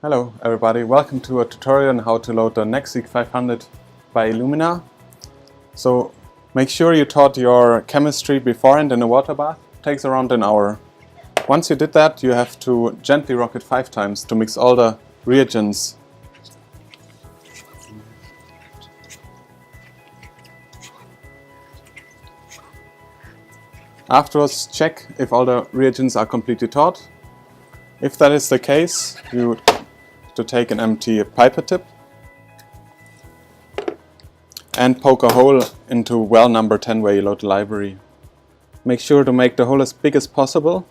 Hello everybody, welcome to a tutorial on how to load the NextSeq 500 by Illumina. So make sure you taught your chemistry beforehand in a water bath. It takes around an hour. Once you did that, you have to gently rock it 5 times to mix all the reagents. Afterwards, check if all the reagents are completely taut. If that is the case, you to take an empty pipette tip and poke a hole into well number 10 where you load the library. Make sure to make the hole as big as possible.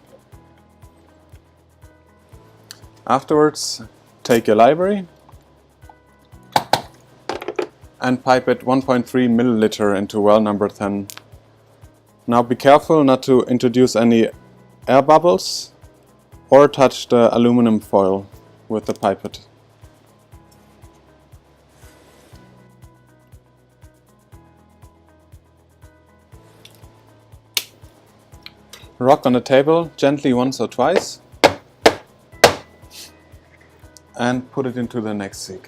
Afterwards, take your library and pipe it 1.3 milliliter into well number 10. Now be careful not to introduce any air bubbles or touch the aluminum foil with the pipette. Rock on the table gently once or twice and put it into the NextSeq.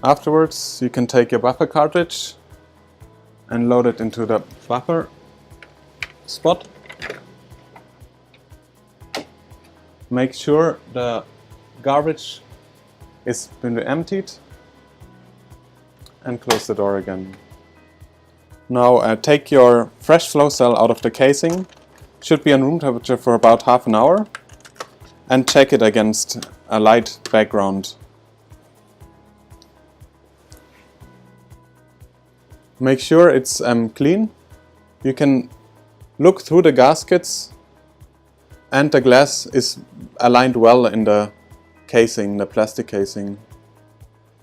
Afterwards, you can take your buffer cartridge and load it into the buffer spot. Make sure the garbage is been emptied and close the door again. Now take your fresh flow cell out of the casing. Should be on room temperature for about half an hour and check it against a light background. Make sure it's clean. You can look through the gaskets and the glass is aligned well in the casing, the plastic casing.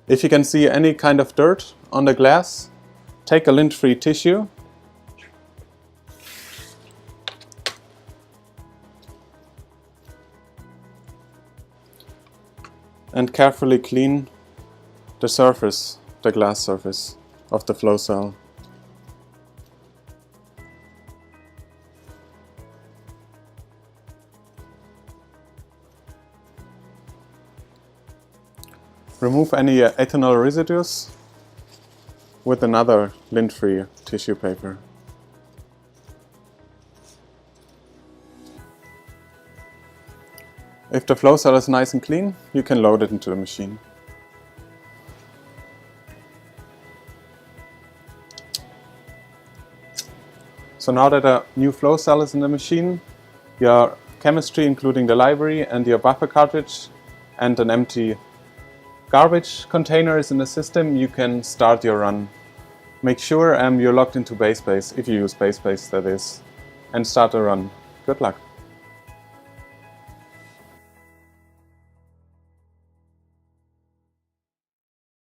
If you can see any kind of dirt on the glass, take a lint-free tissue and carefully clean the surface, the glass surface of the flow cell. Remove any ethanol residues with another lint-free tissue paper. If the flow cell is nice and clean, you can load it into the machine. So now that a new flow cell is in the machine, your chemistry including the library and your buffer cartridge and an empty garbage container is in the system, you can start your run. Make sure you're logged into BaseSpace, if you use BaseSpace that is, and start a run. Good luck!